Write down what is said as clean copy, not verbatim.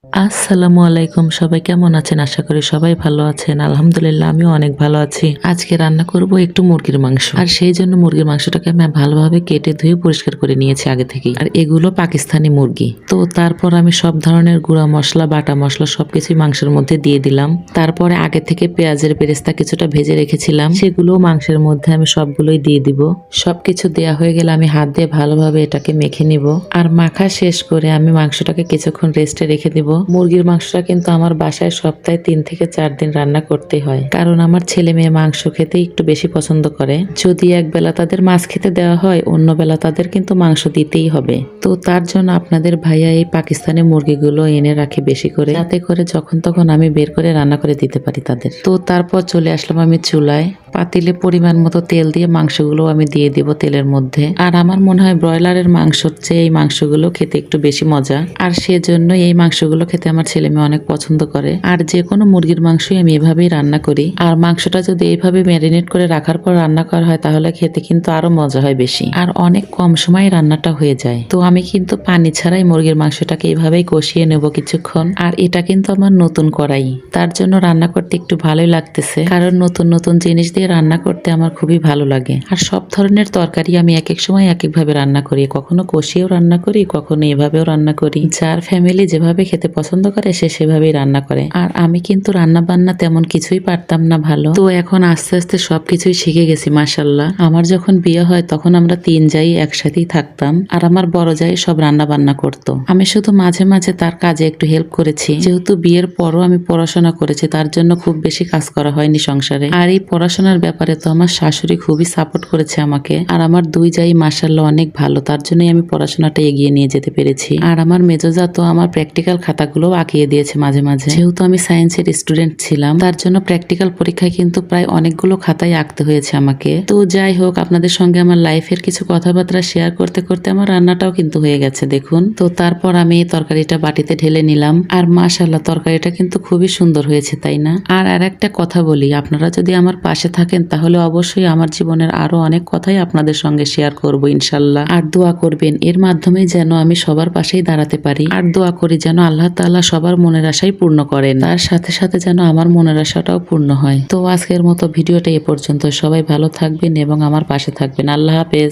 আসসালামু আলাইকুম, সবাই কেমন আছেন? আশা করি সবাই ভালো আছেন। আলহামদুলিল্লাহ আমিও অনেক ভালো আছি। আজকে রান্না করব একটু মুরগির মাংস। আর সেই জন্য মুরগির মাংসটাকে আমি ভালোভাবে কেটে ধুয়ে পরিষ্কার করে নিয়েছি আগে থেকেই। আর এগুলো পাকিস্তানি মুরগি। তো তারপর আমি সব ধরনের গুঁড়া মশলা, বাটা মশলা সবকিছুই মাংসের মধ্যে দিয়ে দিলাম। তারপরে আগে থেকে পেঁয়াজের বেরেস্তা কিছুটা ভেজে রেখেছিলাম, সেগুলো মাংসের মধ্যে আমি সবগুলোই দিয়ে দিব। সবকিছু দেয়া হয়ে গেলে আমি হাত দিয়ে ভালোভাবে এটাকে মেখে নিব। আর মাখা শেষ করে আমি মাংসটাকে কিছুক্ষণ রেস্টে রেখে দিব। মুরগির মাংসটা কিন্তু আমার বাসায় সপ্তাহে 3 থেকে 4 দিন রান্না করতে হয়, কারণ আমার ছেলে মেয়ে মাংস খেতে একটু বেশি পছন্দ করে। যদি এক বেলা তাদের মাছ খেতে দেওয়া হয়, অন্য বেলা তাদের কিন্তু মাংস দিতেই হবে। তো তার জন্য আপনাদের ভাইয়া এই পাকিস্তানি মুরগিগুলো এনে রাখে বেশি করে, যাতে করে যখন তখন আমি বের করে রান্না করে দিতে পারি তাদের। তো তারপর চলে আসলাম আমি চুলায়। পাতিলে পরিমাণ মতো তেল দিয়ে মাংসগুলো আমি দিয়ে দিব তেলের মধ্যে। আর আমার মনে হয় ব্রয়লারের মাংসর চেয়ে এই মাংসগুলো খেতে একটু বেশি মজা, আর সেজন্য এই মাংসগুলো খেতে আমার ছেলে মেয়ে অনেক পছন্দ করে। আর যে কোনো মুরগির মাংসই আমি এভাবেই রান্না করি। আর মাংসটা যদি এইভাবে ম্যারিনেট করে রাখার পর রান্না করা হয়, তাহলে খেতে কিন্তু আরো মজা হয় বেশি, আর অনেক কম সময়ে রান্নাটা হয়ে যায়। তো আমি কিন্তু পানি ছাড়াই মুরগির মাংসটাকে এইভাবেই কষিয়ে নেব কিছুক্ষণ। আর এটা কিন্তু আমার নতুন কড়াই, তার জন্য রান্না করতে একটু ভালোই লাগতেছে, কারণ নতুন নতুন জিনিস দিয়ে রান্না করতে আমার খুবই ভালো লাগে। আর সব ধরনের তরকারি আমি এক এক সময় এক একভাবে রান্না করি, কখনো কষিয়েও রান্না করি, কখনো এভাবেও রান্না করি। যার ফ্যামিলি যেভাবে খেতে পছন্দ করে সে সেভাবেই রান্না করে। আর আমি কিন্তু রান্না বান্না তেমন কিছুই পারতাম না ভালো, তো এখন আস্তে আস্তে সবকিছুই শিখে গেছি মাশাল্লাহ। আমার যখন বিয়ে হয় তখন আমরা 3 জাই একসাথেই থাকতাম, আর আমার বড় জাই সব রান্না বান্না করতো। আমি শুধু মাঝে মাঝে তার কাজে একটু হেল্প করেছি। যেহেতু বিয়ের পরও আমি পড়াশোনা করেছি, তার জন্য খুব বেশি কাজ করা হয়নি সংসারে। আর এই পড়াশোনার ব্যাপারে তো আমার শাশুড়ি খুবই সাপোর্ট করেছে আমাকে। আর আমার 2 জাই মাশাল্লাহ অনেক ভালো, তার জন্যই আমি পড়াশোনাটা এগিয়ে নিয়ে যেতে পেরেছি। আর আমার মেজোজা তো আমার প্র্যাকটিক্যাল খাতাগুলো আঁকিয়ে দিয়েছে মাঝে মাঝে। যেহেতু আমি সায়েন্সের স্টুডেন্ট ছিলাম, তার জন্য প্র্যাকটিক্যাল পরীক্ষায় কিন্তু প্রায় অনেকগুলো খাতাই আঁকতে হয়েছে আমাকে। তো যাই হোক, আপনাদের সঙ্গে আমার লাইফের কিছু কথাবার্তা শেয়ার করতে করতে আমার রান্নাটাও কিন্তু হয়ে গেছে দেখুন। তো তারপর আমি এই তরকারিটা বাটিতে ঢেলে নিলাম। আর মাশাল্লাহ তরকারিটা কিন্তু খুবই সুন্দর হয়েছে, তাই না? আর একটা কথা বলি, আপনারা যদি আমার পাশে থাকেন তাহলে অবশ্যই আমার জীবনের আরো অনেক কথাই আপনাদের সঙ্গে শেয়ার করব ইনশাল্লাহ। আর দোয়া করবেন এর মাধ্যমে যেন আমি সবার পাশেই দাঁড়াতে পারি। আর দোয়া করি যেন আল্লাহ তাআলা সবার মনের আশাই পূর্ণ করেন, তার সাথে সাথে যেন আমার মনের আশাটাও পূর্ণ হয়। তো আজকের মতো ভিডিওটা এ পর্যন্ত। সবাই ভালো থাকবেন এবং আমার পাশে থাকবেন। আল্লাহ হাফেজ।